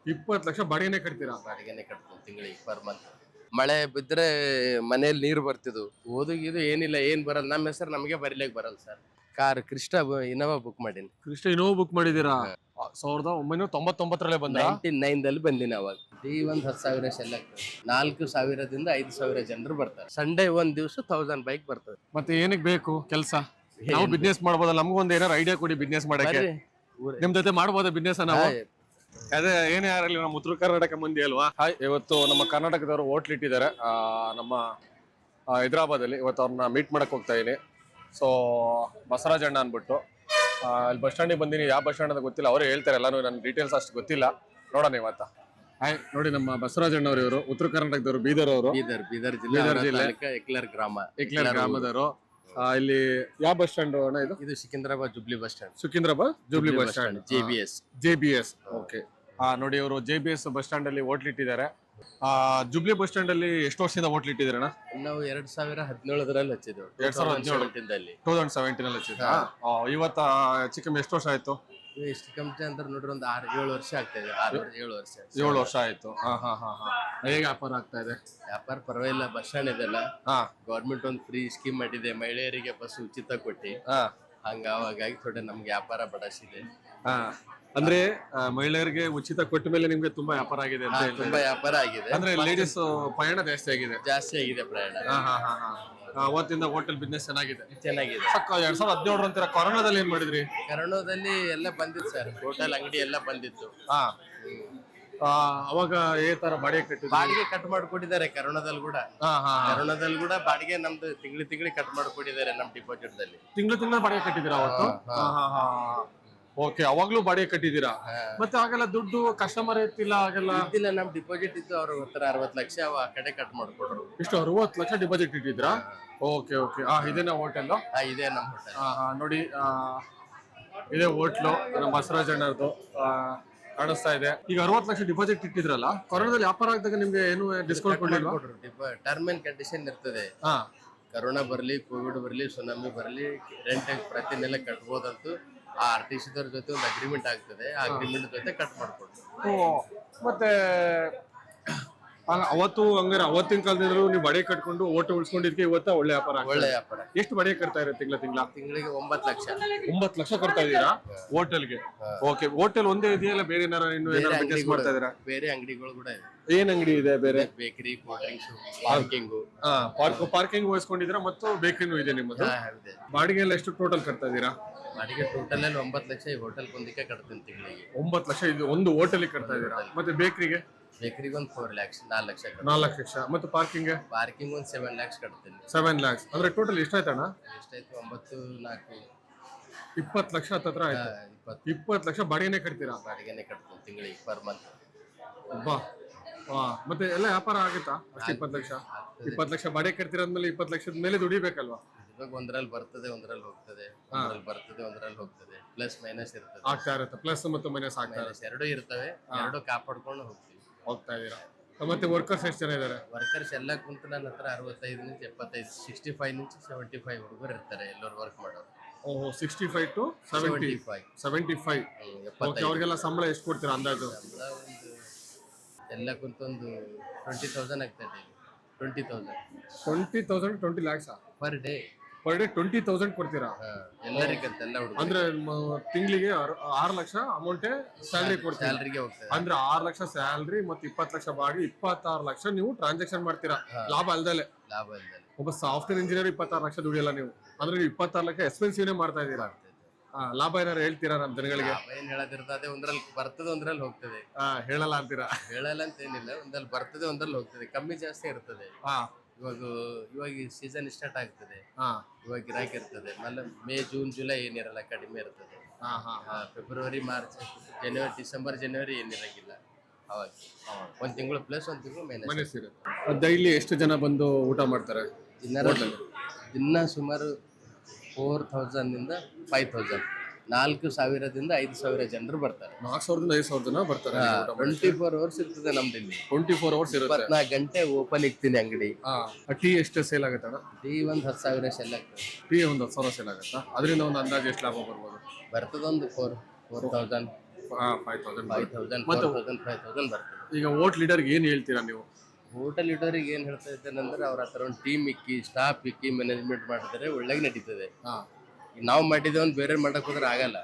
20 ಲಕ್ಷ ಬಾಡಿಗೆನೆ ಕಟ್ತೀರಾ? ಬಾಡಿಗೆನೆ ಕಟ್ತೀನಿ ತಿಂಗಳಿಗೆ per month. ಮಳೆ ಬಿದ್ರೆ ಮನೇಲಿ ನೀರು ಬರ್ತಿದ್ವು, ಓದುಗಿದು ಏನಿಲ್ಲ, ಏನ್ ಬರಲ್ಲ. ನಮ್ಮ ಹೆಸರು ನಮಗೆ ಬರೀಲಿಕ್ಕೆ ಬರಲ್ಲ sir. Car Crysta Innova book ಮಾಡೀನಿ. ಕ್ರಿಸ್ಟ ಇನೋವಾ ಬುಕ್ ಮಾಡಿದೀರಾ? 1999 ಬಂದ? 99 ಬಂದಿನಿ ಅವಾಗ. ಒಂದ್ 10,000 ಸೆಲ್ ಆಗ್ತದೆ. 4,000ದಿಂದ 5,000 ಜನರು ಬರ್ತಾರೆ. ಸಂಡೇ ಒಂದ್ ದಿವಸ 1000 ಬೈಕ್ ಬರ್ತದೆ. ಮತ್ತೆ ಏನಕ್ಕೆ ಬೇಕು ಕೆಲಸ? ನಾವು ಬಿಸ್ನೆಸ್ ಮಾಡ್ಬೋದಲ್ಲ, ನಮಗೊಂದು ಏನಾರು ಐಡಿಯಾ ಕೊಡಿ ಬಿಸ್ನೆಸ್ ಮಾಡಕ್ಕೆ. ನಿಮ್ ಜೊತೆ ಮಾಡ್ಬೋದಾ ಬಿಸ್ನೆಸ್ ನಾವು? ಅದೇ ಏನೇ ಯಾರಲ್ಲಿ ನಮ್ಮ ಉತ್ತರ ಕರ್ನಾಟಕ ಮಂದಿ ಅಲ್ವಾ. ಹಾಯ್, ಇವತ್ತು ನಮ್ಮ ಕರ್ನಾಟಕದವರು ಹೋಟ್ಲ್ ಇಟ್ಟಿದ್ದಾರೆ ನಮ್ಮ ಹೈದರಾಬಾದಲ್ಲಿ. ಇವತ್ತು ಅವ್ರನ್ನ ಮೀಟ್ ಮಾಡಕ್ ಹೋಗ್ತಾ ಇದೀನಿ. ಸೊ ಬಸವರಾಜ್ ಅಣ್ಣ ಅನ್ಬಿಟ್ಟು ಅಲ್ಲಿ ಬಸ್ ಸ್ಟ್ಯಾಂಡಿಗೆ ಬಂದಿನಿ. ಯಾವ ಬಸ್ ಸ್ಟ್ಯಾಂಡ್ ಅಂತ ಗೊತ್ತಿಲ್ಲ, ಅವರೇ ಹೇಳ್ತಾರೆ ಎಲ್ಲಾನು, ನನ್ನ ಡೀಟೇಲ್ಸ್ ಅಷ್ಟು ಗೊತ್ತಿಲ್ಲ. ನೋಡೋಣ ಇವತ್ತ. ಹಾಯ್, ನೋಡಿ ನಮ್ಮ ಬಸವರಾಜ್ ಅಣ್ಣವ್ರು, ಇವರು ಉತ್ತರ ಕರ್ನಾಟಕದವರು, ಬೀದರ್ ಅವರು. ಬೀದರ್ ಜಿಲ್ಲೆ ಎಕ್ಲರ್ ಗ್ರಾಮದವರು. ಇಲ್ಲಿ ಯಾವ ಬಸ್ ಸ್ಟ್ಯಾಂಡ್ ಅಣ್ಣ ಇದು? ಇದು Secunderabad jubilee bus stand. Secunderabad jubilee bus stand, JBS. Okay, okay. ಇವರು JBS ಬಸ್ ಸ್ಟ್ಯಾಂಡ್ ಅಲ್ಲಿ ಹೋಟ್ಲ್ ಇಟ್ಟಿದ್ದಾರೆ. ಜುಬ್ಲಿ ಬಸ್ ಸ್ಟ್ಯಾಂಡ್ ಅಲ್ಲಿ ಎಷ್ಟು ವರ್ಷದಿಂದ ಹೋಟ್ಲ್ ಇಟ್ಟಿದ್ದೀರಣ್ಣ? ನಾವು 2017 ಹಚ್ಚಿದ್ದೇವೆ. 2017 ಹಚ್ಚಿದ್ದ. ಇವತ್ತ ಚಿಕ್ಕಮ್ಮ ಎಷ್ಟು ವರ್ಷ ಆಯ್ತು? ಎಷ್ಟು ಕಮ್ಮಿ ಅಂದ್ರೆ ನೋಡ್ರಿ ಒಂದು 6-7 ವರ್ಷ ಆಗ್ತದೆ. 7 ವರ್ಷ ಆಯ್ತು. ಹೇಗೆ ವ್ಯಾಪಾರ ಆಗ್ತಾ ಇದೆ? ವ್ಯಾಪಾರ ಪರವಾಗಿಲ್ಲ. ಬಸ್ ಸ್ಟ್ಯಾಂಡ್ ಇದೆಲ್ಲ ಗೌರ್ಮೆಂಟ್ ಒಂದು ಫ್ರೀ ಸ್ಕೀಮ್ ಮಾಡಿದೆ, ಮಹಿಳೆಯರಿಗೆ ಬಸ್ ಉಚಿತ ಕೊಟ್ಟಿ. ಹಾಗಾಗಿ ಥೋಡೆ ನಮ್ಗೆ ವ್ಯಾಪಾರ ಬಡಸಿದೆ. ಅಂದ್ರೆ ಮಹಿಳೆಯರಿಗೆ ಉಚಿತ ಕೊಟ್ಟ ಮೇಲೆ ನಿಮ್ಗೆ ತುಂಬಾ ವ್ಯಾಪಾರ ಆಗಿದೆ ಅಂತ? ತುಂಬಾ ವ್ಯಾಪಾರ ಆಗಿದೆ. ಅಂದ್ರೆ ಲೇಡೀಸ್ ಪ್ರಯಾಣ ಜಾಸ್ತಿ ಆಗಿದೆ ಪ್ರಯಾಣ. ಅವತ್ತಿಂದ ಹೋಟೆಲ್ ಬಿಸ್ನೆಸ್ ಚೆನ್ನಾಗಿದೆ. 2017 ಅಂತೀರಾ? ಕೊರೋನಾದಲ್ಲಿ ಏನ್ ಮಾಡಿದ್ರಿ? ಕೊರೋನಾದಲ್ಲಿ ಎಲ್ಲ ಬಂದಿತ್ತು ಸರ್, ಹೋಟೆಲ್ ಅಂಗಡಿ ಎಲ್ಲ ಬಂದಿತ್ತು. ಅವಾಗ ಏ ತರ ಬಾಡಿಗೆ ಕಟ್ ಮಾಡ್ಕೊಟ್ಟಿದ್ದಾರೆ ಕೊರೋನಾದಲ್ಲಿ ಕೂಡ. ಬಾಡಿಗೆ ನಮ್ದು ತಿಂಗಳು ಕಟ್ ಮಾಡ್ಕೊಟ್ಟಿದ್ದಾರೆ ನಮ್ ಡಿಪಾಸಿಟ್ ದಲ್ಲಿ. ತಿಂಗಳು ಬಾಡಿಗೆ ಕಟ್ಟಿದ್ದೀರಾ ಅವತ್ತು? ಓಕೆ, ಅವಾಗ್ಲೂ ಬಾಡಿಗೆ ಕಟ್ಟಿದ್ದೀರಾ? ಮತ್ತೆ ಆಗೆಲ್ಲ ದುಡ್ಡು ಕಸ್ಟಮರ್ ಇತ್ತಿಲ್ಲ, ಹಾಗೆಲ್ಲ ಇದ್ದಿಲ್ಲ. ನಮ್ ಡಿಪಾಸಿಟ್ ಇತ್ತು, ಅವ್ರ 60 ಲಕ್ಷ ಆ ಕಡೆ ಕಟ್ ಮಾಡ್ಕೊಟ್ರು. ಇಷ್ಟು 60 ಲಕ್ಷ ಡಿಪಾಸಿಟ್ ಇಟ್ಟಿದ್ರಾ? ಓಕೆ. ಇದೇನಾ ಹೋಟೆಲ್? ಇದೇ ನಮ್ ಹೋಟೆಲ್. ನೋಡಿ, ಇದೇ ಹೋಟ್ಲು ನಮ್ಮ ಬಸವರಾಜ್ ಅಣ್ಣರದು ಕಾಣಿಸ್ತಾ ಇದೆ. ಈಗ 60 ಲಕ್ಷ ಡಿಪಾಸಿಟ್ ಇಟ್ಟಿದ್ರಲ್ಲ, ಕೊರೋನಾದಲ್ಲಿ ವ್ಯಾಪಾರ ಆಗಿದಾಗ ನಿಮ್ಗೆ ಏನು ಡಿಸ್ಕೌಂಟ್ ಕೊಡ್ಲಿಲ್ವಾ? ಟರ್ಮ್ ಅಂಡ್ ಕಂಡೀಷನ್ ಇರ್ತದೆ. ಕೊರೋನಾ ಬರ್ಲಿ, ಕೋವಿಡ್ ಬರ್ಲಿ, ಸುನಾಮಿ ಬರ್ಲಿ, ರೆಂಟ್ ಪ್ರತಿ ನೆಲೆ ಕಟ್ಬೋದಂತೂ ಆ RTC ದವ್ರ ಜೊತೆ ಒಂದು ಅಗ್ರಿಮೆಂಟ್ ಆಗ್ತದೆ. ಆ ಅಗ್ರಿಮೆಂಟ್ ಜೊತೆ ಕಟ್ ಮಾಡ್ಕೊಡ್ತೀವಿ. ಮತ್ತೆ ಅವತ್ತು ಹಂಗಾರೆ ಅವತ್ತಿನ ಕಾಲದಿಂದಲೂ ನೀವು ಬಾಡಿಗೆ ಕಟ್ಕೊಂಡು ಓಟ ಉಳಿಸ್ಕೊಂಡಿದ್ಕೆ ಇವತ್ತ ಒಳ್ಳೆ ವ್ಯಾಪಾರ. ಎಷ್ಟು ಬಾಡಿಗೆ ಕಟ್ತಾ ಇರೋ ತಿಂಗಳಿಗೆ 9 ಲಕ್ಷ? 9 ಲಕ್ಷ ಕಟ್ತಾ ಇದೀರಾ ಹೋಟೆಲ್ಗೆ? ಓಕೆ. ಹೋಟೆಲ್ ಒಂದೇ ಇದೆಯಲ್ಲ, ಬೇರೆ ಏನಾರ ಇನ್ನು ಏನಾರ ಬಿಸ್ನೆಸ್ ಮಾಡ್ತಾ ಇದೀರಾ? ಬೇರೆ ಅಂಗಡಿಗಳು ಕೂಡ ಇದೆ. ಏನ್ ಅಂಗಡಿ ಇದೆ? ಬೇರೆ bakery, cool drinks, parking. Parking ವಹಿಸ್ಕೊಂಡಿದ್ದೀರಾ ಮತ್ತು ಬೇಕರಿನೂ ಇದೆ ನಿಮ್ಮದು? ಬಾಡಿಗೆ ಎಲ್ಲ ಎಷ್ಟು ಟೋಟಲ್ ಕಟ್ತಾ ಇದೀರಾ? ಬಾಡಿಗೆ ಟೋಟಲ್ 9 ಲಕ್ಷ. ಈ ಹೋಟೆಲ್ ಒಂದಕ್ಕೆ ಕಟ್ತೀನಿ ತಿಂಗಳಿಗೆ 9 ಲಕ್ಷ. ಇದು ಒಂದು ಹೋಟೆಲ್ ಕಟ್ತಾ ಇದೀರಾ? ಮತ್ತೆ ಬೇಕರಿಗೆ ಒಂದು 4 ಲಕ್ಷ, 4 ಲಕ್ಷ. 4 ಲಕ್ಷ. ಮತ್ತೆ ಪಾರ್ಕಿಂಗ್ ಒಂದು 7 lakhs ಕಟ್ತೀನಿ. 7 lakhs ಅಂದ್ರೆ ಟೋಟಲ್ ಎಷ್ಟಾಯ್ತಣ್ಣ? ಎಷ್ಟಾಯ್ತು? 9, 4, 20 ಲಕ್ಷ ಹತ್ರ ಆಯ್ತು. 20 ಲಕ್ಷ ಬಾಡಿಗೆನೆ ಕಟ್ತೀರಾ? ಬಾಡಿಗೆನೆ ಕಟ್ತೀನಿ ತಿಂಗಳಿಗೆ ಪರ್ ಮಂತ್. ಮತ್ತೆ ಎಲ್ಲ ವ್ಯಾಪಾರ ಆಗುತ್ತಾ? ಅಷ್ಟು 20 ಲಕ್ಷ? 20 ಲಕ್ಷ ಬಾಡಿಗೆ ಕಟ್ತಿರೋದ್ಮೇಲೆ 20 ಲಕ್ಷದ ಮೇಲೆ ದುಡಿಬೇಕಲ್ವಾ? ಒಂದ್ರಲ್ಲಿ ಬರ್ತದೆ, ಒಂದ್ರಲ್ಲಿ ಹೋಗ್ತದೆ. ಪ್ಲಸ್ ಮೈನಸ್ ಇರ್ತದೆ, ಆಗ್ತಾ ಇರುತ್ತೆ. ಪ್ಲಸ್ ಮತ್ತು ಮೈನಸ್ ಆಗ್ತಾ ಇರುತ್ತೆ. ಎರಡೂ ಇರ್ತವೆ. ಎರಡು ಕಾಪಾಡ್ಕೊಂಡು ಹೋಗ್ತಾ ಇದೀರಾ? ಮತ್ತೆ ವರ್ಕರ್ಸ್ ಎಷ್ಟು ಜನ ಇದಾರೆ? ವರ್ಕರ್ಸ್ ಎಲ್ಲ ಕುಂತು ನನ್ನ ಹತ್ರ 65 నుంచి 75, 65 నుంచి 75 ಹುಡುಗರು ಇರ್ತಾರೆ, ಎಲ್ಲರೂ ವರ್ಕ್ ಮಾಡೋರು. 65 to 75. ಅವ್ರಿಗೆಲ್ಲ ಸಂಬಳ ಎಷ್ಟು ಕೊಡ್ತೀರಾ ಅಂದಾಜು? ಎಲ್ಲ ಕುಂತೊಂದು 20,000 ಆಗ್ತದೆ. 20,000 20 lakhs ಪರ್ ಡೇ 20,000 ಕೊಡ್ತೀರಾ ಎಲ್ಲರಿಗಂತ? ಎಲ್ಲ ಹುಡುಗರು ಅಂದ್ರೆ ತಿಂಗಳಿಗೆ 6 ಲಕ್ಷ ಅಮೌಂಟ್ ಸ್ಯಾಲರಿ ಕೊಡ್ತೀರಾ? ಸ್ಯಾಲರಿಗೆ ಹೋಗ್ತದೆ. ಅಂದ್ರೆ 6 ಲಕ್ಷ ಸ್ಯಾಲರಿ ಮತ್ತೆ 20 ಲಕ್ಷ ಬಾಡಿಗೆ, 26 ಲಕ್ಷ ನೀವು ಟ್ರಾನ್ಸಾಕ್ಷನ್ ಮಾಡ್ತೀರಾ ಲಾಭ ಅಲ್ದಲೆ? ಒಬ್ಬ ಸಾಫ್ಟ್ವೇರ್ ಇಂಜಿನಿಯರ್ 26 ಲಕ್ಷ ದುಡಿಯಲ್ಲ ನೀವು, ಅಂದ್ರೆ ನೀವು 26 ಲಕ್ಷ ಎಕ್ಸ್ಪೆನ್ಸಿವ್ ಮಾಡ್ತಾ ಇದ್ದೀರಾ. ಲಾಭ ಏನಾರು ಹೇಳ್ತೀರಾ ನಮ್ಮ ಜನಗಳಿಗೆ? ಏನ್ ಹೇಳದಿರ್ತದೆ, ಒಂದ್ರಲ್ಲಿ ಬರ್ತದೆ, ಒಂದ್ರಲ್ಲಿ ಹೋಗ್ತದೆ. ಹೇಳಲ್ಲ ಅಂತೀರಾ? ಹೇಳಲ್ಲ ಅಂತ ಏನಿಲ್ಲ, ಒಂದ್ರಲ್ಲಿ ಬರ್ತದೆ, ಒಂದ್ರಲ್ಲಿ ಹೋಗ್ತದೆ. ಕಮ್ಮಿ ಜಾಸ್ತಿ ಇರ್ತದೆ. ಇವಾಗ ಸೀಸನ್ ಸ್ಟಾರ್ಟ್ ಆಗ್ತದೆ, ಇವಾಗ ಗಿರಾಕಿ ಇರ್ತದೆ. ಮೇ, ಜೂನ್, ಜುಲೈ ಏನಿರಲ್ಲ, ಕಡಿಮೆ ಇರ್ತದೆ. ಫೆಬ್ರವರಿ, ಮಾರ್ಚ್, ಡಿಸೆಂಬರ್, ಜನವರಿ ಏನಿರಂಗಿಲ್ಲ. ಅವಾಗ ಒಂದ್ ತಿಂಗಳು ಪ್ಲಸ್, ಒಂದ್ ತಿಂಗಳು ಮೈನಸ್ ಇರುತ್ತೆ. ಡೈಲಿ ಎಷ್ಟು ಜನ ಬಂದು ಊಟ ಮಾಡ್ತಾರೆ? ದಿನ ಸುಮಾರು 4,000 ಇಂದ 5,000, 4,000ದಿಂದ 5,000 ಜನರು ಬರ್ತಾರೆ. 4,000ದಿಂದ 5,000 ಜನ ಬರ್ತಾರೆ. 24 hours ಇರ್ತದೆ ನಮ್ದು ಇಲ್ಲಿ. 24 hours ಇರುತ್ತೆ. 24 ಗಂಟೆ ಓಪನ್ ಇರ್ತೀನಿ ಅಂಗಡಿ. ಟೀ ಎಷ್ಟು ಸೇಲ್ ಆಗುತ್ತಣ್ಣ? ಟೀ ಒಂದು 10,000 ಸೆಲ್ ಆಗ್ತದೆ. ಟೀ ಒಂದು 10,000 ಸೇಲ್ ಆಗುತ್ತಾ? ಅದರಿಂದ ಒಂದು ಅಂದಾಜು ಎಷ್ಟು ಲಾಭ ಬರ್ಬೋದು? ಬರ್ತದ ಒಂದು 4,000 5,000 5,000 4,000 5,000 ಬರ್ತದೆ. ಈಗ ವೋಟ್ ಲೀಡರ್ಗೆ ಏನ್ ಹೇಳ್ತೀರಾ ನೀವು? ಹೋಟೆಲ್ ಇಡೋರಿಗೆ ಏನ್ ಹೇಳ್ತಾ ಇದ್ದೇನೆ ಅಂದ್ರೆ ಅವ್ರ ಹತ್ರ ಒಂದು ಟೀಮ್ ಇಕ್ಕಿ ಸ್ಟಾಫ್ ಇಕ್ಕಿ ಮ್ಯಾನೇಜ್ಮೆಂಟ್ ಮಾಡಿದ್ರೆ ಒಳ್ಳೆಗೆ ನಡೀತದೆ. ನಾವು ಮಾಡಿದ ಒಂದು ಬೇರೆ ಮಾಡಕ್ ಹೋದ್ರೆ ಆಗಲ್ಲ.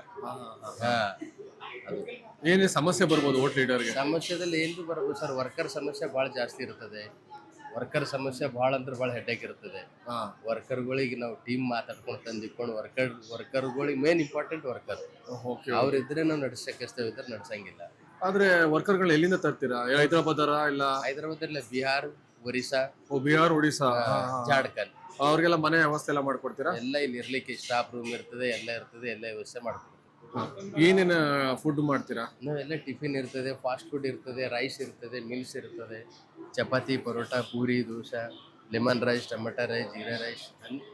ಅದು ಏನೇ ಸಮಸ್ಯೆ ಬರ್ಬೋದು ವೋಟ್ ಲೀಡರ್ಗೆ? ಸಮಸ್ಯೆದಲ್ಲಿ ಏನು ಬರಬಹುದು ಸರ್, ವರ್ಕರ್ ಸಮಸ್ಯೆ ಭಾಳ ಜಾಸ್ತಿ ಇರ್ತದೆ. ವರ್ಕರ್ ಸಮಸ್ಯೆ ಭಾಳ ಅಂದ್ರೆ ಭಾಳ ಹೆಡ್ಡೇಕ್ ಇರ್ತದೆ. ವರ್ಕರ್ಗಳಿಗೆ ನಾವು ಟೀಮ್ ಮಾತಾಡ್ಕೊಂಡು ತಂದಿಕೊಂಡು ವರ್ಕರ್ಗಳಿಗೆ ಮೇನ್ ಇಂಪಾರ್ಟೆಂಟ್ ವರ್ಕರ್ ಅವ್ರಿದ್ರೆ ನಾವು ನಡ್ಸಕ್ಕೆ ಇದ್ರೆ ನಡ್ಸಂಗಿಲ್ಲ. ಆದ್ರೆ ವರ್ಕರ್ಗಳು ಎಲ್ಲಿಂದ ತರ್ತೀರಾ? ಹೈದರಾಬಾದ್ ಇಲ್ಲ ಹೈದರಾಬಾದ್ ಬಿಹಾರ್ ಒರಿಸ್ಸಾ, ಬಿಹಾರ್ ಒಡಿಶಾ, ಜಾರ್ಖಂಡ್ ಅವ್ರಿಗೆಲ್ಲ ಮನೆ ವ್ಯವಸ್ಥೆ ಎಲ್ಲ ಮಾಡ್ಕೊಡ್ತೀರಾ? ಎಲ್ಲ ಇಲ್ಲಿ ಇರ್ಲಿಕ್ಕೆ ಸ್ಟಾಫ್ ರೂಮ್ ಇರ್ತದೆ, ಎಲ್ಲ ಇರ್ತದೆ, ಎಲ್ಲ ವ್ಯವಸ್ಥೆ ಮಾಡ್ತೀವಿ. ಏನೇನು ಫುಡ್ ಮಾಡ್ತೀರಾ? ನಾವೆಲ್ಲ ಟಿಫಿನ್ ಇರ್ತದೆ, ಫಾಸ್ಟ್ ಫುಡ್ ಇರ್ತದೆ, ರೈಸ್ ಇರ್ತದೆ, ಮಿಲ್ಸ್ ಇರ್ತದೆ, chapati, paratha, puri, dosa, lemon rice, tomato rice, jeera rice,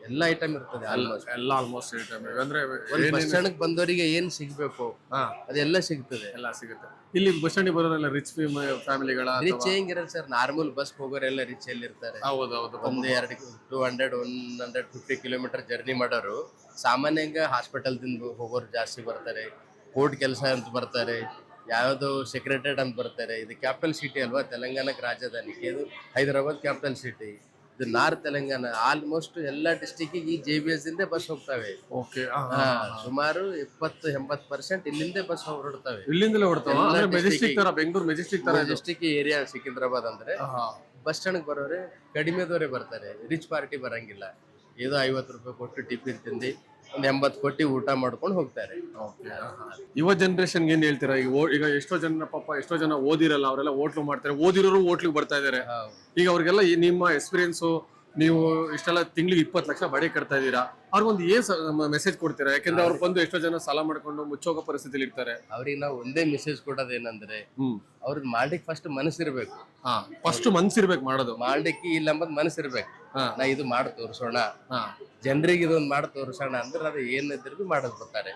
ಎಲ್ಲ ಐಟಮ್ ಇರ್ತದೆ. ಆಲ್ಮೋಸ್ಟ್ ಐಟಮ್ ಅಂದ್ರೆ ಬಸ್ ಸ್ಟ್ಯಾಂಡ್ ಬಂದವರಿಗೆ ಏನ್ ಸಿಗ್ಬೇಕು ಅದೆಲ್ಲ ಸಿಗ್ತದೆ. ಎಲ್ಲ ಸಿಗುತ್ತೆ ಇಲ್ಲಿ. ಬಸ್ ಸ್ಟ್ಯಾಂಡ್ ಬರೋರೆಲ್ಲ ರಿಚ್ ಫ್ಯಾಮಿಲಿಗಳ? ರಿಚ್ ಹೆಂಗಿರಲ್ಲ ಸರ್, ನಾರ್ಮಲ್ ಬಸ್ ಹೋಗೋರೆಲ್ಲ ರಿಚ್ ಎಲ್ಲಿ ಇರ್ತಾರೆ. ಹೌದೌದು. ಒಂದು 150 ಕಿಲೋಮೀಟರ್ ಜರ್ನಿ ಮಾಡೋರು ಸಾಮಾನ್ಯಂಗ ಹಾಸ್ಪಿಟಲ್ ದಿಂದ ಹೋಗೋರು ಜಾಸ್ತಿ ಬರ್ತಾರೆ. ಕೋರ್ಟ್ ಕೆಲಸ ಅಂತ ಬರ್ತಾರೆ, ಯಾವ್ದು ಸೆಕ್ರೆಟರಿಯೇಟ್ ಅಂತ ಬರ್ತಾರೆ. ಇದು ಕ್ಯಾಪಿಟಲ್ ಸಿಟಿ ಅಲ್ವಾ, ತೆಲಂಗಾಣಕ್ಕೆ ರಾಜಧಾನಿ. ಇದು ಹೈದರಾಬಾದ್ ಕ್ಯಾಪಿಟಲ್ ಸಿಟಿ. ಇದು ನಾರ್ತ್ ತೆಲಂಗಾಣ. ಆಲ್ಮೋಸ್ಟ್ ಎಲ್ಲಾ ಡಿಸ್ಟಿಕ್ ಈ JBS ಇಂದ ಬಸ್ ಹೋಗ್ತವೆ. ಸುಮಾರು 70-80% ಇಲ್ಲಿಂದ ಬಸ್ ಹೊರಡ್ತವೆ. ಇಲ್ಲಿಂದಲೇ ಹೊರಡ್ತಾವ? ಮೆಜೆಸ್ಟಿಕ್ ತರ, ಬೆಂಗಳೂರು ಮೆಜೆಸ್ಟಿಕ್ ಏರಿಯಾ ಸಿಕಿಂದ್ರಾಬಾದ್ ಅಂದ್ರೆ ಬಸ್ ಸ್ಟ್ಯಾಂಡ್ ಬರೋರೆ ಕಡಿಮೆದವರೇ ಬರ್ತಾರೆ. ರಿಚ್ ಪಾರ್ಟಿ ಬರಂಗಿಲ್ಲ. ಏದೋ 50 ರೂಪಾಯಿ ಕೊಟ್ಟು ಟಿಫಿನ್ ತಿಂದು ಒಂದು 80 ಕೊಟ್ಟು ಊಟ ಮಾಡ್ಕೊಂಡು ಹೋಗ್ತಾರೆ. ಯುವ ಜನರೇಷನ್ ಏನ್ ಹೇಳ್ತೀರಾ? ಈಗ ಎಷ್ಟೋ ಜನ ಓದಿರಲ್ಲ, ಅವರೆಲ್ಲ ಹೋಟ್ಲು ಮಾಡ್ತಾರೆ. ಓದಿರೋರು ಹೋಟ್ಲಿಗೆ ಬರ್ತಾ ಇದಾರೆ. ಈಗ ಅವ್ರಿಗೆಲ್ಲ ನಿಮ್ಮ ಎಕ್ಸ್ಪೀರಿಯನ್ಸು, ನೀವು ಇಷ್ಟೆಲ್ಲ ತಿಂಗಳಿಗೆ 20 ಲಕ್ಷ ಬಾಡಿಗೆ ಕಟ್ತಾ ಇದೀರಾ, ಅವ್ರಿಗೊಂದು ಏನ್ ಮೆಸೇಜ್ ಕೊಡ್ತೀರಾ? ಯಾಕಂದ್ರೆ ಅವ್ರು ಬಂದು ಎಷ್ಟೋ ಜನ ಸಾಲ ಮಾಡ್ಕೊಂಡು ಮುಚ್ಚೋಗೋ ಪರಿಸ್ಥಿತಿಲಿ ಇರ್ತಾರೆ. ಅವ್ರಿಗೆ ನಾವು ಒಂದೇ ಮೆಸೇಜ್ ಕೊಡೋದೇನಂದ್ರೆ ಅವ್ರದ್ದು ಮಾಡ್ಲಿಕ್ಕೆ ಫಸ್ಟ್ ಮನಸ್ಸಿರ್ಬೇಕು. ಫಸ್ಟ್ ಮನ್ಸಿರ್ಬೇಕು ಮಾಡೋದು. ಮಾಡ್ಲಿಕ್ಕೆ ಇಲ್ಲ ಅಂಬದ್ ಮನಸ್ಸಿರ್ಬೇಕು. ನಾ ಇದು ಮಾಡಿ ತೋರ್ಸೋಣ, ಜನರಿಗೆ ಇದೊಂದು ಮಾಡಿ ತೋರ್ಸೋಣ ಅಂದ್ರೆ ಅದು ಏನಿದ್ರು ಮಾಡೋದು ಬರ್ತಾರೆ.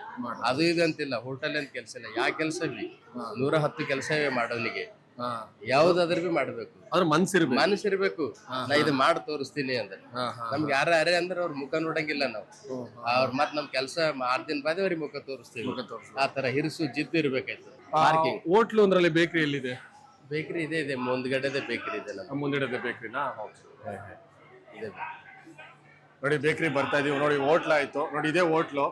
ಅದು ಇದು ಅಂತಿಲ್ಲ, ಹೋಟೆಲ್ ಅಂತ ಕೆಲಸ ಇಲ್ಲ, ಯಾವ ಕೆಲಸ ಬಿ 110 ಕೆಲಸ ಇವೆ ಮಾಡೋನಿಗೆ. ಯಾವ್ದಾದ್ರು ಬಿ ಮಾಡ್ಬೇಕು, ಅದ್ರ ಮನಸ್ಸಿರ್ಬೇಕು. ನಾ ಇದು ಮಾಡಿ ತೋರಿಸ್ತೀನಿ ಅಂದ್ರೆ ನಮ್ಗೆ ಯಾರೇ ಅಂದ್ರೆ ಅವ್ರ ಮುಖ ನೋಡಂಗಿಲ್ಲ ನಾವು. ಅವ್ರ ಮತ್ ನಮ್ ಕೆಲಸ 6 ದಿನ ಬಾದ ಅವ್ರಿಗೆ ಮುಖ ತೋರಿಸ್ತೀವಿ. ಆ ತರ ಹಿರಿಸು ಜಿದ್ದು ಇರ್ಬೇಕಾಯ್ತು. ಪಾರ್ಕಿಂಗ್ ಹೋಟ್ಲು ಅಂದ್ರಲ್ಲಿ ಬೇಕರಿ ಎಲ್ಲಿದೆ? ಬೇಕರಿ ಇದೆ ಮುಂದ್ಗಡೆ ಬೇಕರಿ ಇದೆ. ಮುಂದ್ಗಡೆ ಬೇಕರಿನಾ? ಇದೆ ನೋಡಿ, ಬೇಕರಿ ಬರ್ತಾ ಇದೀವಿ ನೋಡಿ. ಹೋಟ್ಲ್ ಆಯ್ತು ನೋಡಿ, ಇದೇ ಹೋಟ್ಲು.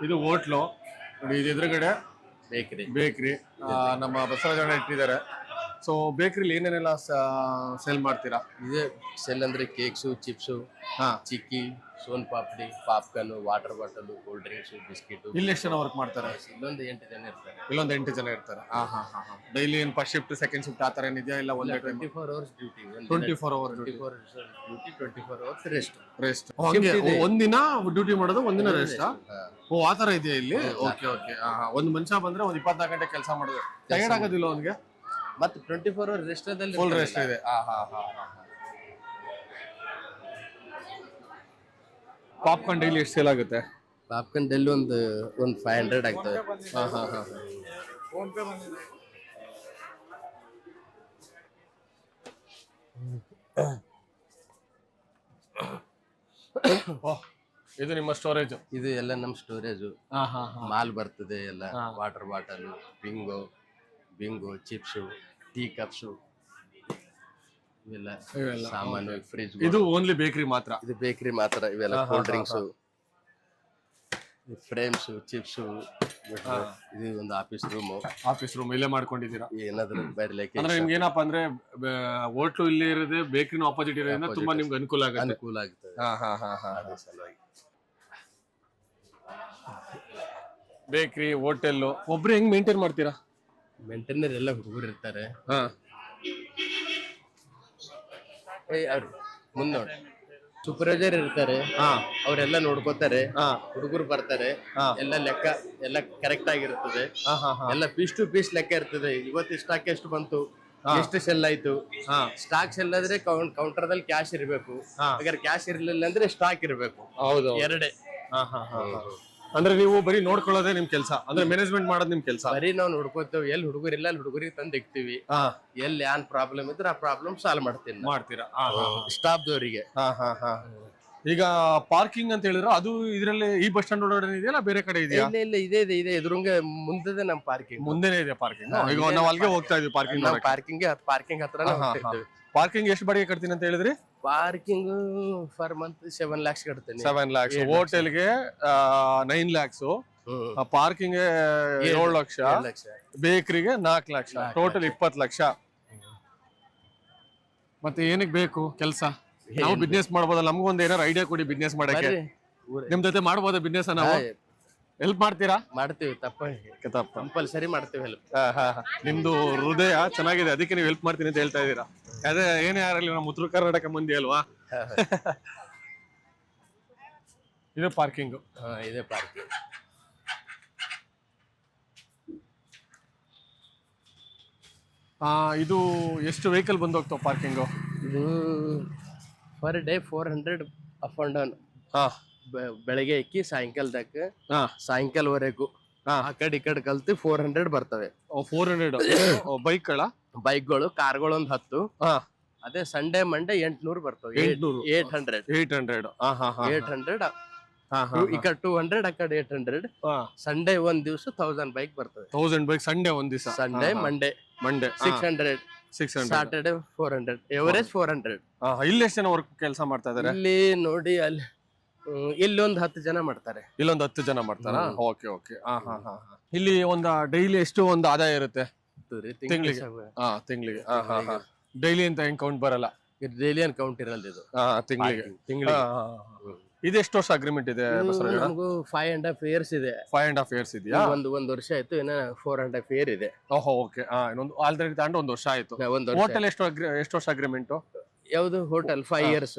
ಇದು ಹೋಟ್ಲು ನೋಡಿ, ಇದು ಎದುರುಗಡೆ ಬೇಕರಿ. ನಮ್ಮ ಬಸವರಾಜ ಇಟ್ಟಿದ್ದಾರೆ. ಸೊ ಬೇಕರಿಲಿ ಏನೇನೆಲ್ಲ ಸೇಲ್ ಮಾಡ್ತೀರಾ? ಇದೇ ಸೇಲ್ ಅಂದ್ರೆ cakes, chips, chikki, soan papdi, popcorn, water bottle, cool drinks, biscuit. ಇಲ್ಲಿ ಎಷ್ಟು ಜನ ವರ್ಕ್ ಮಾಡ್ತಾರೆ? ಇಲ್ಲೊಂದು 8 ಜನ ಇರ್ತಾರೆ. ಇಲ್ಲೊಂದು 8 ಜನ ಇರ್ತಾರೆ. ಡೈಲಿ ಏನ್ ಫಸ್ಟ್ ಶಿಫ್ಟ್, ಸೆಕೆಂಡ್ ಶಿಫ್ಟ್ ಆತರ ಏನಿದೆಯಾ? ಇಲ್ಲ, ಒಂದೇ 24 hours duty. 24 hours duty, 24 hours rest. ಒಂದಿನ ಡ್ಯೂಟಿ ಮಾಡೋದು, ಒಂದಿನ ರೆಸ್ಟ್. ಓ, ಆತರ ಇದೆಯಾ ಇಲ್ಲಿ? ಓಕೆ. ಒಂದ್ ಮನುಷ್ಯ ಬಂದ್ರೆ ಒಂದ್ 24 ಗಂಟೆ ಕೆಲಸ ಮಾಡೋದು. ಟೈರ್ಡ್ ಆಗೋದಿಲ್ಲ ಅವನಿಗೆ? ಮತ್ತೆ 24 hours ರೆಸ್ಟ್ ಅದಲ್ಲಿ ಫುಲ್ ರೆಸ್ಟ್ ಇದೆ. ಪಾಪ್ಕಾರ್ನ್ ಡೈಲಿ ಎಷ್ಟು ಸೇಲ್ ಆಗುತ್ತೆ? ಪಾಪ್ಕಾರ್ನ್ ಡೈಲಿ ಒಂದು 500 ಆಗ್ತದೆ. ಇದು ನಿಮ್ಮ ಸ್ಟೋರೇಜ್? ಇದು ಎಲ್ಲ ನಮ್ಮ ಸ್ಟೋರೇಜ್. ಮಾಲ್ ಬರ್ತದೆ ಎಲ್ಲ. Water bottle, bingo, chips, tea cups, ಇವೆಲ್ಲ ಸಾಮಾನು. ಫ್ರಿಜ್. ಇದು ಓನ್ಲಿ ಬೇಕರಿ ಮಾತ್ರ? ಇದು ಬೇಕರಿ ಮಾತ್ರ. ಇವೆಲ್ಲ ಕೂಲ್ ಡ್ರಿಂಕ್ಸ್, ಫ್ರೇಮ್ಸ್, ಚಿಪ್ಸು. ಇದು ಒಂದು ಆಫೀಸ್ ರೂಮ್. ಇಲ್ಲೇ ಮಾಡ್ಕೊಂಡಿದ್ದೀರಾ? ಏನಾದ್ರು ಬೇರೆ ಲೈಕ್ ಅಂದ್ರೆ ನಿಮ್ಗೆ ಏನಪ್ಪಾ ಅಂದ್ರೆ ಹೋಟ್ಲು ಇಲ್ಲೇ ಇರೋದೇ, ಬೇಕರಿನ ಆಪೋಸಿಟ್ ಇರೋದ್ರಿಂದ ತುಂಬಾ ನಿಮ್ಗೆ ಅನುಕೂಲ ಆಗ್ತದೆ. ಬೇಕರಿ, ಹೋಟೆಲ್ ಒಬ್ರು ಹೆಂಗ್ ಮೇಂಟೈನ್ ಮಾಡ್ತೀರಾ? ಮೇಂಟೈನರ್ ಎಲ್ಲ ಹುಡುಗರು ಇರ್ತಾರೆ. ಮುಂದೆ ನೋಡಿ, ಸೂಪರ್ವೈಸರ್ ಇರ್ತಾರೆ, ಅವರೆಲ್ಲ ನೋಡ್ಕೋತಾರೆ. ಹುಡುಗರು ಬರ್ತಾರೆ, ಎಲ್ಲ ಲೆಕ್ಕ ಎಲ್ಲ ಕರೆಕ್ಟ್ ಆಗಿರ್ತದೆ. ಎಲ್ಲ ಪೀಸ್ ಟು ಪೀಸ್ ಲೆಕ್ಕ ಇರ್ತದೆ. ಇವತ್ತು ಸ್ಟಾಕ್ ಎಷ್ಟು ಬಂತು, ಎಷ್ಟು ಸೆಲ್ ಆಯ್ತು. ಸ್ಟಾಕ್ ಸೆಲ್ ಆದ್ರೆ ಕೌಂಟರ್ದಲ್ಲಿ ಕ್ಯಾಶ್ ಇರಬೇಕು. ಹಾಗಾದ್ರೆ ಕ್ಯಾಶ್ ಇರ್ಲಿಲ್ಲ ಅಂದ್ರೆ ಸ್ಟಾಕ್ ಇರಬೇಕು. ಹೌದು, ಎರಡೇ. ಅಂದ್ರೆ ನೀವು ಬರೀ ನೋಡ್ಕೊಳ್ಳೋದೇ ನಿಮ್ ಕೆಲಸ, ಅಂದ್ರೆ ಮ್ಯಾನೇಜ್ಮೆಂಟ್ ಮಾಡೋದು ನಿಮ್ ಕೆಲಸ? ಬರೀ ನಾವು ನೋಡ್ಕೋತೇವೆ. ಎಲ್ಲಿ ಹುಡುಗರು ಇಲ್ಲ ಅಲ್ಲಿ ಹುಡುಗರಿಗೆ ತಂದು ಇಕ್ತಿವಿ. ಎಲ್ಲಿ ಏನ್ ಪ್ರಾಬ್ಲಮ್ ಇದ್ರೆ ಆ ಪ್ರಾಬ್ಲಮ್ ಸಾಲ್ವ್ ಮಾಡ್ತೀರಾ ಸ್ಟಾಫ್ ದವರಿಗೆ. ಈಗ ಪಾರ್ಕಿಂಗ್ ಅಂತ ಹೇಳಿದ್ರೆ ಅದು ಇದ್ರಲ್ಲಿ ಈ ಬಸ್ ಸ್ಟ್ಯಾಂಡ್ ಒಳಗಡೆ ಇದೆಯಲ್ಲ ಬೇರೆ ಕಡೆ ಇದೆಯಾ? ಇಲ್ಲ ಇಲ್ಲ ಇದೆ ಇದೆ ಇದೆ ಎದುರುಂಗ ಮುಂದೆ ನಮ್ ಪಾರ್ಕಿಂಗ್ ಮುಂದೆನೆ ಇದೆ ಪಾರ್ಕಿಂಗ್. ಈಗ ನಾವು ಅಲ್ಲಿಗೆ ಹೋಗ್ತಾ ಇದೀವಿ ಪಾರ್ಕಿಂಗ್. ನಾವು ಪಾರ್ಕಿಂಗ್ ಹತ್ರ ಪಾರ್ಕಿಂಗ್ ಎಷ್ಟು ಬಾಡಿಗೆ ಕಟ್ತೀನಿ ಅಂತ ಹೇಳಿದ್ರಿ? ಪಾರ್ಕಿಂಗ್ ಫರ್ ಮಂತ್ 7 lakhs ಕಟ್ತೇನೆ. 7 lakhs. ಹೋಟೆಲ್ಗೆ 9 lakhs, ಪಾರ್ಕಿಂಗ್ 7 ಲಕ್ಷ, ಬೇಕರಿಗೆ 4 ಲಕ್ಷ, ಟೋಟಲ್ 20 ಲಕ್ಷ. ಮತ್ತೆ ಏನಕ್ಕೆ ಬೇಕು ಕೆಲಸ? ನಾವು ಬಿಸ್ನೆಸ್ ಮಾಡ್ಬೋದಲ್ಲ, ನಮಗೊಂದು ಏನಾರು ಐಡಿಯಾ ಕೊಡಿ ಬಿಸ್ನೆಸ್ ಮಾಡಕ್ಕೆ. ನಿಮ್ ಜೊತೆ ಮಾಡ್ಬೋದಾ ಬಿಸ್ನೆಸ್? ನಾವು ಹೆಲ್ಪ್ ಮಾಡ್ತೀರಾ? ಮಾಡ್ತೀವಿ, ಕಂಪಲ್ಸರಿ ಮಾಡ್ತೀವಿ ಹೆಲ್ಪ್. ನಿಮ್ದು ಹೃದಯ ಚೆನ್ನಾಗಿದೆ, ಅದಕ್ಕೆ ನೀವು ಹೆಲ್ಪ್ ಮಾಡ್ತೀನಿ ಅಂತ ಹೇಳ್ತಾ ಇದ್ದೀರಾ. ಅದೇ ಏನೇ ಯಾರಲ್ಲಿ ನಮ್ಮ ಉತ್ತರ ಕರ್ನಾಟಕ ಮಂದಿ ಅಲ್ವಾ. ಇದು ಪಾರ್ಕಿಂಗ್. ಇದೆ ಪಾರ್ಕಿಂಗ್. ಇದು ಎಷ್ಟು ವೆಹಿಕಲ್ ಬಂದು ಹೋಗ್ತಾವ ಪಾರ್ಕಿಂಗು? ಇದು per day 400 up and down. ಬೆಳಗ್ಗೆ ಎಕ್ಕಿ ಸಾಯಂಕಾಲವರೆಗೂ ಆ ಕಡೆ ಈ ಕಡೆ ಕಲ್ತು 400 ಬರ್ತವೆ. 400 ಬೈಕ್ಗಳು, ಕಾರ್ಗಳು ಒಂದು 10. ಅದೇ ಸಂಡೇ ಮಂಡೇ 800 ಬರ್ತವೆ. 800 ಈ ಕಡೆ 200, ಆ ಕಡೆ 800. ಸಂಡೇ ಒಂದ್ ದಿವಸ 1000 ಬೈಕ್ ಬರ್ತವೆ. 1000 ಬೈಕ್ ಸಂಡೇ ಒಂದ್ ದಿವಸ. Sunday Monday 600, Saturday 400, average 400. ಇಲ್ಲಿ ಎಷ್ಟು ಜನ ವರ್ಕ್ ಕೆಲಸ ಮಾಡ್ತಾ ಇದಾರೆ? ಇಲ್ಲಿ ನೋಡಿ, ಅಲ್ಲಿ ಇಲ್ಲಿ ಒಂದು 10 ಜನ ಮಾಡ್ತಾರೆ. ಇಲ್ಲೊಂದು 10 ಜನ ಮಾಡ್ತಾರಾ? Okay okay. ಇಲ್ಲಿ ಒಂದು ಡೈಲಿ ಎಷ್ಟು ಒಂದು ಆದಾಯ ಇರುತ್ತೆ ತಿಂಗಳಿಗೆ? ಡೈಲಿ ಅಂತ ಹೆಂಗ್ ಕೌಂಟ್ ಬರಲ್ಲ? ಡೈಲಿ ಏನ್ ಕೌಂಟ್ ಇರಲ್ಲ ಇದು, ತಿಂಗಳಿಗೆ. ಇದೆಷ್ಟು ವರ್ಷ ಅಗ್ರಿಮೆಂಟ್ ಇದೆ? ನಮಗೂ 5.5 years ಇದೆ. 5.5 years ಇದೆಯಾ? ಒಂದು ವರ್ಷ ಆಯ್ತು, ಇನ್ನ 4.5 year ಇದೆ. ಓಹೋ, ಓಕೆ. ಇನ್ನೊಂದು ಆಲ್ರೆಡಿ ತಗೊಂಡು ಒಂದು ವರ್ಷ ಆಯ್ತು. ಹೋಟೆಲ್ ಎಷ್ಟು ವರ್ಷ ಅಗ್ರಿಮೆಂಟ್? ಯಾವ್ದು ಹೋಟೆಲ್? 5 years.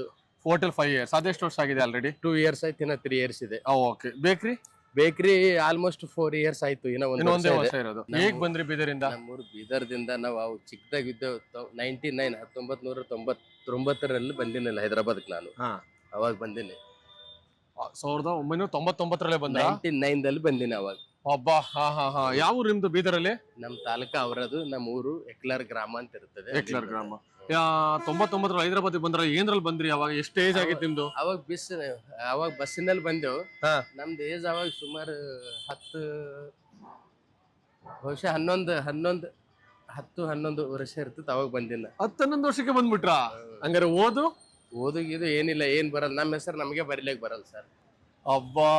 Hotel 5 years. ಅದೆಷ್ಟು ವರ್ಷ ಆಗಿದೆ ಆಲ್ರೆಡಿ? 2 years ಆಯ್ತು, ಇನ್ನ 3 years ಇದೆ. ಓಕೆ. ಬೇಕರಿ ಆಲ್ಮೋಸ್ಟ್ 4 years ಆಯ್ತು, ಇನ್ನ ಒಂದೇ ವರ್ಷ ಇರೋದು. ಹೇಗ್ ಬಂದ್ರಿ ಬೀದರಿಂದ? ನಮ್ಮೂರು ಬೀದರ್ದಿಂದ ನಾವು ಚಿಕ್ಕದಾಗಿದ್ದೇವೆ. 1999 ಬಂದಿನಿಲ್ಲ ಹೈದರಾಬಾದ್ಗೆ ನಾನು. ಅವಾಗ ಬಂದಿನಿ 1999 ಬಂದ. 99 ಬಂದಿನಿ ಅವಾಗ. ಅಬ್ಬಾ. ಯಾವ ಊರು ನಿಮ್ದು ಬೀದರಲ್ಲಿ? ನಮ್ ತಾಲೂಕ ಅವರದು, ನಮ್ಮ ಊರು ಎಕ್ಲಾರ್ ಗ್ರಾಮ ಅಂತ ಇರ್ತದೆ. ಎಕ್ಲಾರ್ ಗ್ರಾಮ. 99 ಹೈದರಾಬಾದ್ ಬಂದ್ರ ಏನ್ರಲ್ಲಿ ಬಂದ್ರಿ? ಅವಾಗ ಎಷ್ಟು ಏಜ್ ಆಗಿತ್ತು ನಿಮ್ದು? ಅವಾಗ ಬಸ್ಸಿನಲ್ಲಿ ಬಂದೆವು. ನಮ್ದು ಏಜ್ ಅವಾಗ ಸುಮಾರು 10 ಬಹುಶಃ 11 ವರ್ಷ ಇರ್ತದೆ. ಅವಾಗ ಬಂದಿನ 10-11 ವರ್ಷಕ್ಕೆ ಬಂದ್ಬಿಟ್ರ? ಹಂಗಾರೆ ಓದಿಗಿದು ಏನಿಲ್ಲ, ಏನ್ ಬರಲ್ಲ. ನಮ್ಮ ಹೆಸರು ನಮಗೆ ಬರೀಲಿಕ್ಕೆ ಬರಲ್ಲ ಸರ್. ಅಬ್ಬಾ,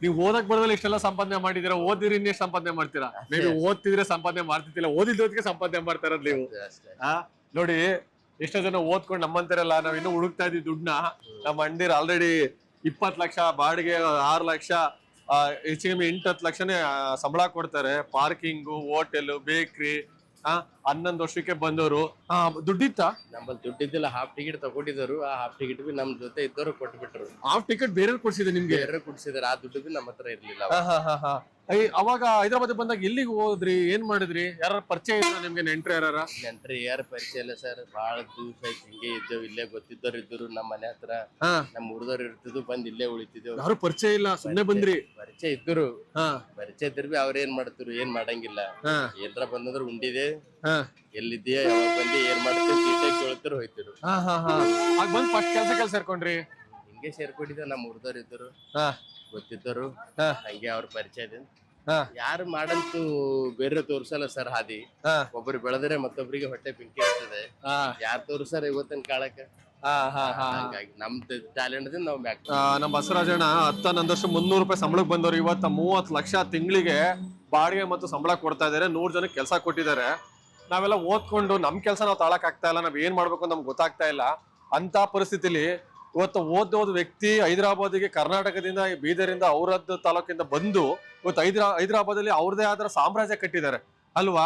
ನೀವ್ ಓದಕ್ ಬರೋದ್ರಲ್ಲಿ ಇಷ್ಟೆಲ್ಲ ಸಂಪಾದನೆ ಮಾಡಿದೀರಾ. ಓದಿರಿ ಇನ್ನೆಷ್ಟು ಸಂಪಾದನೆ ಮಾಡ್ತೀರಾ? ನೀವು ಓದ್ತಿದ್ರೆ ಸಂಪಾದನೆ ಮಾಡ್ತಿದ್ದಿಲ್ಲ, ಓದಿದ್ದೋದಕ್ಕೆ ಸಂಪಾದನೆ ಮಾಡ್ತಾ ಇರೋದು ನೀವು. ನೋಡಿ, ಎಷ್ಟೋ ಜನ ಓದ್ಕೊಂಡು ನಮ್ಮಂತಾರಲ್ಲ, ನಾವ್ ಇನ್ನೂ ಹುಡುಕ್ತಾ ಇದೀವಿ ದುಡ್ಡನ್ನ. ನಮ್ಮ ಅಂದಿರ್ ಆಲ್ರೆಡಿ 20 ಲಕ್ಷ ಬಾಡಿಗೆ, 6 ಲಕ್ಷ, ಹೆಚ್ಚು ಕಮ್ಮಿ 8-10 ಲಕ್ಷನೇ ಸಂಬಳ ಕೊಡ್ತಾರೆ. ಪಾರ್ಕಿಂಗು, ಹೋಟೆಲ್, ಬೇಕ್ರಿ. 11 ವರ್ಷಕ್ಕೆ ಬಂದವರು. ದುಡ್ಡಿತ್ತ? ನಮ್ಮಲ್ಲಿ ದುಡ್ಡಿದ್ದಿಲ್ಲ. Half ticket ತಗೊಂಡಿದ್ರು. ಆ ಹಾಫ್ ಟಿಕೆಟ್ ಬಿ ನಮ್ ಜೊತೆ ಇದ್ದವರು ಕೊಟ್ಬಿಟ್ರು. ಹಾಫ್ ಟಿಕೆಟ್ ಬೇರೆ ಕೊಡ್ಸಿದೆ ನಿಮ್ಗೆ? ಬೇರೆ ಕೊಡ್ಸಿದಾರೆ. ಆ ದುಡ್ಡು ಬಿ ನಮ್ಮ ಹತ್ರ ಇರ್ಲಿಲ್ಲ. ಅವಾಗ ಹೈದರಾಬಾದ್ ಬಂದಾಗ ಎಲ್ಲಿಗೆ ಹೋದ್ರಿ? ಏನ್ ಮಾಡಿದ್ರಿ? ಯಾರ ಪರಿಚಯ ಇಲ್ಲ ನಿಮ್ಗೆ? ನೆಂಟ್ರು ಯಾರು ಪರಿಚಯ ಇಲ್ಲ ಸರ್. ಬಹಳ ದಿವಸ ಆಯ್ತು ಹಿಂಗೆ ಇದ್ದೇವು. ಇಲ್ಲೇ ಗೊತ್ತಿದ್ದವ್ರು ಇದ್ರು ನಮ್ಮ ಮನೆ ಹತ್ರ. ನಮ್ಮ ಊರ್ದವ್ರು ಇರ್ತಿದ್ರು, ಬಂದ್ ಇಲ್ಲೇ ಉಳಿತಿದ್ದೇವು. ಯಾರು ಪರಿಚಯ ಇಲ್ಲ, ಸುಮ್ನೆ ಬಂದ್ರಿ? ಪರಿಚಯ ಇದ್ರು. ಪರಿಚಯ ಇದ್ರು ಬಿ ಅವ್ರ ಏನ್ ಮಾಡ್ತಿರು, ಏನ್ ಮಾಡಂಗಿಲ್ಲ. ಏನ್ರ ಬಂದ್ರೆ ಉಂಡಿದೆ, ಎಲ್ಲಿದ್ದೀಯ, ಯಾವಾಗ ಬಂದಿ, ಏನ್ ಮಾಡ್ತೀವಿ ಸೀಟಾಗಿ ಕೇಳ್ತಿರು, ಹೋಯ್ತಿರು. ಬಂದ್ ಫಸ್ಟ್ ಕೆಲಸ ಸೇರ್ಕೊಂಡ್ರಿ? ಹಿಂಗೆ ಸೇರ್ಕೊಂಡಿದ್ದೆ. ನಮ್ಮ ಊರ್ದವ್ರು ಇದ್ರು, ಗೊತ್ತಿದ್ದರು. ಹಂಗೆ ಅವ್ರ ಪರಿಚಯದಿಂದ ಯಾರು ಮಾಡಂತೂ ಬೇರೆ ತೋರ್ಸಲ್ಲ ಸರ್ ಹಾದಿ. ಒಬ್ರು ಬೆಳೆದ್ರೆ ಮತ್ತೊಬ್ರಿಗೆ ಹೊಟ್ಟೆ ಪಿಂಕಿ ಇರ್ತದೆ. ಯಾರು ತೋರ್ಸಾರ ಇವತ್ತಿನ ಕಾಲಕ್ಕೆ? ಹಾಗಾಗಿ ನಮ್ದು ಟ್ಯಾಲೆಂಟ್ ನಾವು ನಮ್ಮ ಬಸವರಾಜಣ್ಣ 10-11 ವರ್ಷ 300 ರೂಪಾಯಿ ಸಂಬಳಕ್ಕೆ ಬಂದವರು ಇವತ್ತ 30 ಲಕ್ಷ ತಿಂಗಳಿಗೆ ಬಾಡಿಗೆ ಮತ್ತು ಸಂಬಳ ಕೊಡ್ತಾ ಇದಾರೆ. 100 ಜನಕ್ಕೆ ಕೆಲಸ ಕೊಟ್ಟಿದ್ದಾರೆ. ನಾವೆಲ್ಲ ಓದ್ಕೊಂಡು ನಮ್ ಕೆಲಸ ನಾವು ತಾಳಕ್ ಆಗ್ತಾ ಇಲ್ಲ, ನಾವ್ ಏನ್ ಮಾಡ್ಬೇಕು ನಮ್ಗೆ ಗೊತ್ತಾಗ್ತಾ ಇಲ್ಲ. ಅಂತ ಪರಿಸ್ಥಿತಿಲಿ ಇವತ್ತು ಓದೋದ್ ವ್ಯಕ್ತಿ ಹೈದರಾಬಾದಿಗೆ ಕರ್ನಾಟಕದಿಂದ, ಬೀದರಿಂದ, ಔರಾದ್ ತಾಲೂಕಿಂದ ಬಂದು ಇವತ್ತು ಹೈದರಾಬಾದಲ್ಲಿ ಅವ್ರದೇ ಆದ ಸಾಮ್ರಾಜ್ಯ ಕಟ್ಟಿದ್ದಾರೆ ಅಲ್ವಾ.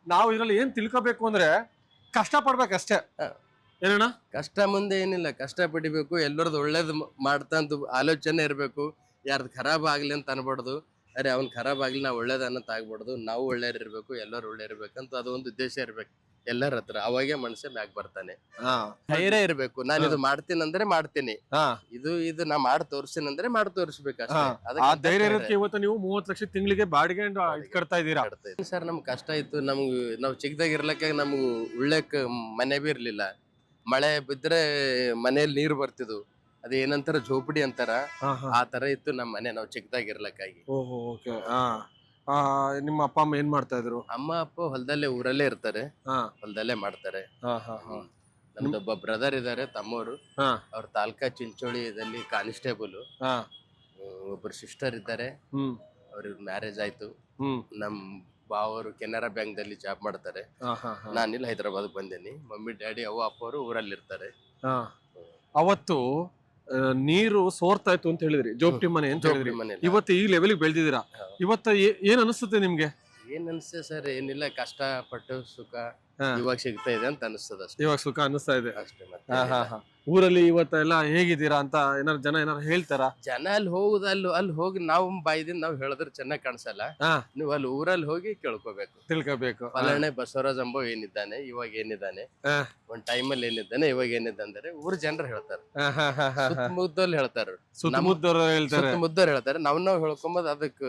ನಾವು ಇದ್ರಲ್ಲಿ ಏನ್ ತಿಳ್ಕೊಬೇಕು ಅಂದ್ರೆ ಕಷ್ಟ ಪಡ್ಬೇಕಷ್ಟೇ. ಏನಣ್ಣ? ಕಷ್ಟ ಮುಂದೆ ಏನಿಲ್ಲ, ಕಷ್ಟ ಪಡಿಬೇಕು. ಎಲ್ಲರದ್ದು ಒಳ್ಳೇದು ಮಾಡ್ತಂತ ಆಲೋಚನೆ ಇರ್ಬೇಕು. ಯಾರ್ದು ಖರಾಬ್ ಆಗ್ಲಿ ಅಂತ ಅನ್ಬಾರ್ದು. ಅರೆ ಅವ್ನ್ ಖರಾಬ್ ಆಗ್ಲಿ, ನಾವು ಒಳ್ಳೇದನ್ನಂತ ಆಗ್ಬಾರ್ದು. ನಾವು ಒಳ್ಳೆಯರಿರ್ಬೇಕು, ಎಲ್ಲರೂ ಒಳ್ಳೆ ಇರ್ಬೇಕಂತ ಅದೊಂದು ಉದ್ದೇಶ ಇರ್ಬೇಕು ಎಲ್ಲರ ಹತ್ರ. ಅವಾಗೆ ಮನುಷ್ಯ ಮ್ಯಾಗ್ ಬರ್ತಾನೆ. ಧೈರ್ಯ ಇರ್ಬೇಕು. ನಾನು ಇದು ಮಾಡ್ತೀನಿ ಅಂದ್ರೆ ಮಾಡ್ತೀನಿ, ಇದು ನಾ ಮಾಡಿ ತೋರ್ಸ್ತೀನಿ ಅಂದ್ರೆ ಮಾಡಿ ತೋರಿಸ್ಬೇಕಷ್ಟೇ. ಧೈರ್ಯ ಇರೋದಕ್ಕೆ ಇವತ್ತು ನೀವು 30 ಲಕ್ಷ ತಿಂಗಳಿಗೆ ಬಾಡಿಗೆ ಕಟ್ತಾ ಇದ್ದೀರಾ ಸರ್. ನಮ್ಗೆ ಕಷ್ಟ ಇತ್ತು. ನಾವು ಚಿಕ್ಕದಾಗ ಇರ್ಲಕ್ಕೆ ನಮ್ಗೆ ಉಳ್ಳಕ್ ಮನೆ ಬಿ ಇರ್ಲಿಲ್ಲ. ಮಳೆ ಬಿದ್ರೆ ಮನೇಲಿ ನೀರು ಬರ್ತಿದ್ವು. ಅದು ಏನಂತಾರ ಝೋಪಡಿ ಅಂತಾರ, ಹಾ ಹಾ. ಆ ತರ ಇತ್ತು ನಮ್ಮ ಮನೆ, ನಾವು ಚಿಕ್ಕದಾಗಿರ್ಲಕ್ಕಾಗಿ. ಓಹೋ ಓಕೆ. ಹಾ ನಿಮ್ಮ ಅಪ್ಪ ಅಮ್ಮ ಏನ್ ಮಾಡ್ತಾ ಇದ್ರು? ಅಮ್ಮ ಅಪ್ಪ ಹೊಲದಲ್ಲೇ ಊರಲ್ಲೇ ಇರ್ತಾರೆ, ಹಾ ಹೊಲದಲ್ಲೇ ಮಾಡ್ತಾರೆ. ಹಾ ಹಾ ಹಾ. ನಮ್ದೊಬ್ಬ ಬ್ರದರ್ ಇದಾರೆ, ತಮ್ಮವರು. ಹಾ ಅವ್ರ ತಾಲೂಕಾ ಚಿಂಚೋಳಿದಲ್ಲಿ ಕಾನಿಸ್ಟೇಬಲ್. ಹಾ. ಒಬ್ರು ಸಿಸ್ಟರ್ ಇದ್ದಾರೆ, ಹ್ಮ್ ಅವ್ರಿಗೆ ಮ್ಯಾರೇಜ್ ಆಯ್ತು. ಹ್ಮ್. ನಮ್ ಬಾವರು ಕೆನರಾ ಬ್ಯಾಂಕ್ ದಲ್ಲಿ ಜಾಬ್ ಮಾಡ್ತಾರೆ. ಹಾ ಹಾ ಹಾ. ನಾನಿಲ್ಲಿ ಹೈದರಾಬಾದ್ ಬಂದೇನಿ. ಮಮ್ಮಿ ಡ್ಯಾಡಿ ಅವ್ವ ಅಪ್ಪ ಅವರು ಊರಲ್ಲಿ ಇರ್ತಾರೆ. ಹಾ. ಅವತ್ತು ನೀರು ಸೋರ್ತಾ ಇತ್ತು ಅಂತ ಹೇಳಿದ್ರಿ, ಜೋಪ್ಟಿ ಮನೆ ಅಂತ ಹೇಳಿದ್ರಿ. ಮನೇಲಿ ಇವತ್ತು ಈ ಲೆವೆಲ್ ಬೆಳೆದಿದ್ದೀರಾ. ಇವತ್ತು ಏನ್ ಅನಿಸುತ್ತೆ ನಿಮ್ಗೆ? ಏನ್ ಅನ್ಸುತ್ತೆ ಸರ್, ಏನಿಲ್ಲ, ಕಷ್ಟ ಪಟ್ಟು ಸುಖ ಹಾ. ಇವಾಗ ಸಿಗ್ತಾ ಇದೆ ಅಂತ ಅನಿಸ್ತದ ಅಷ್ಟೇ. ಇವಾಗ ಸುಖ ಅನಿಸ್ತಾ ಇದೆ. ಅಷ್ಟೇ, ಮತ್ತೆ ಹಾ ಹಾ ಹಾ. ಊರಲ್ಲಿ ಇವತ್ತೆಲ್ಲ ಹೇಗಿದ್ದೀರಾ ಅಂತ ಏನಾರು ಜನ ಏನಾರು ಹೇಳ್ತಾರ? ಜನ ಅಲ್ಲಿ ಹೋಗುದು, ಅಲ್ಲಿ ಹೋಗಿ ನಾವು ಬಾಯ್ದಿಂದ ನಾವ್ ಹೇಳಿದ್ರೆ ಚೆನ್ನಾಗ್ ಕಾಣಿಸಲ್ಲ. ಹಾ. ನೀವು ಅಲ್ಲಿ ಊರಲ್ಲಿ ಹೋಗಿ ಕೇಳ್ಕೋಬೇಕು. ತಿಳ್ಕೋಬೇಕು. ಪಲಾಣೆ ಬಸವರಾಜ್ ಅಂಬೋ ಏನಿದ್ದಾನೆ, ಇವಾಗ ಏನಿದ್ದಾನೆ, ಹಾ. ಒಂದ್ ಟೈಮಲ್ಲಿ ಏನಿದ್ದಾನೆ, ಇವಾಗ ಏನಿದೆ ಅಂದ್ರೆ ಊರ್ ಜನರು ಹೇಳ್ತಾರೆ, ಹಾ ಹಾ ಹಾ ಹಾ. ಸುತ್ತಮುತ್ತಲ್ಲಿ ಹೇಳ್ತಾರ, ಸುತ್ತಮುತ್ತರು ಹೇಳ್ತಾರೆ. ಸುತ್ತಮುತ್ತವ್ರು ಹೇಳ್ತಾರೆ. ನಾವ್ ಹೇಳ್ಕೊಂಬದ್ ಅದಕ್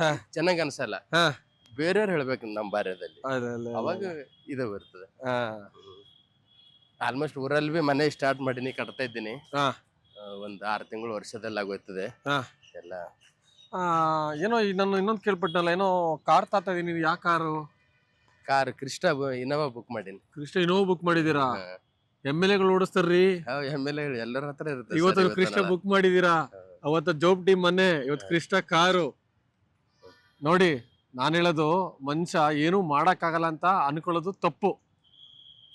ಹಾ. ಚೆನ್ನಾಗ್ ಅನ್ಸಲ್ಲ. ಹಾ. ಬೇರೆಯವ್ರು ಹೇಳ್ಬೇಕು ನಮ್ಮ ಬಾರ್ಯದಲ್ಲಿ, ಅದಲ್ಲ. ಅವಾಗ ಇದು ಬರ್ತದೆ. ಹಾ. ಆಲ್ಮೋಸ್ಟ್ ಊರಲ್ಲಿ ಬಿ ಮನೆ ಸ್ಟಾರ್ಟ್ ಮಾಡೀನಿ, ಕಟ್ತಾ ಇದ್ದೀನಿ. ಹಾ. ಒಂದ್ 6 ತಿಂಗಳು ವರ್ಷದಲ್ಲಿ ಆಗೋಯ್ತದೆ ಹಾ. ಎಲ್ಲ. ಏನೋ ನಾನು ಇನ್ನೊಂದು ಕೇಳ್ಪಟ್ಟಲ್ಲ, ಏನೋ ಕಾರ್ ತಾತ ಇದೀನಿ. ಯಾವ car? Car Crysta Innova book ಮಾಡೀನಿ. ಕೃಷ್ಣ ಇನೋವಾ ಬುಕ್ ಮಾಡಿದೀರಾ? MLA ಗಳು ಓಡಿಸ್ತಾರ್ರಿ. MLA ಎಲ್ಲರ ಹತ್ರ ಇರುತ್ತೆ. ಇವತ್ತು ಕೃಷ್ಣ ಬುಕ್ ಮಾಡಿದೀರಾ. ಅವತ್ತ ಜೋಬ್ ಟೀಮ್ ಮನೆ, ಇವತ್ತು ಕೃಷ್ಣ ಕಾರು. ನೋಡಿ, ನಾನು ಹೇಳೋದು, ಮನುಷ್ಯ ಏನೂ ಮಾಡಕ್ಕಾಗಲ್ಲ ಅಂತ ಅನ್ಕೊಳ್ಳೋದು ತಪ್ಪು.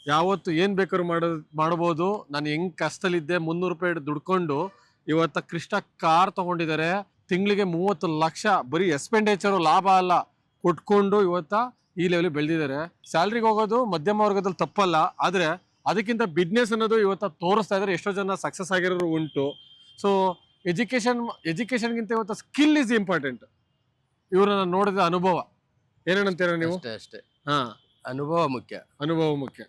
ಯಾವತ್ತು ಏನ್ ಬೇಕಾದ್ರೂ ಮಾಡಬಹುದು. ನಾನು ಹೆಂಗ್ ಕಷ್ಟದಲ್ಲಿದ್ದೆ, 300 ರೂಪಾಯಿ ದುಡ್ಕೊಂಡು ಇವತ್ತ ಕೃಷ್ಣ ಕಾರ್ ತಗೊಂಡಿದ್ದಾರೆ. ತಿಂಗಳಿಗೆ 30 ಲಕ್ಷ ಬರೀ ಎಕ್ಸ್ಪೆಂಡಿಚರು, ಲಾಭ ಅಲ್ಲ, ಕೊಟ್ಕೊಂಡು ಇವತ್ತ ಈ ಲೆವೆಲ್ ಬೆಳೆದಿದ್ದಾರೆ. ಸ್ಯಾಲ್ರಿಗೆ ಹೋಗೋದು ಮಧ್ಯಮ ವರ್ಗದಲ್ಲಿ ತಪ್ಪಲ್ಲ, ಆದ್ರೆ ಅದಕ್ಕಿಂತ ಬಿಸ್ನೆಸ್ ಅನ್ನೋದು ಇವತ್ತ ತೋರಿಸ್ತಾ ಇದ್ದಾರೆ. ಎಷ್ಟೋ ಜನ ಸಕ್ಸಸ್ ಆಗಿರೋರು ಉಂಟು. ಸೊ ಎಜುಕೇಶನ್ಗಿಂತ ಇವತ್ತು ಸ್ಕಿಲ್ ಇಸ್ ಇಂಪಾರ್ಟೆಂಟ್. ಇವ್ರನ್ನ ನೋಡಿದ ಅನುಭವ ಏನೇನಂತೀರ ನೀವು? ಅಷ್ಟೇ ಅಷ್ಟೇ, ಹಾ, ಅನುಭವ ಮುಖ್ಯ. ಅನುಭವ ಮುಖ್ಯ.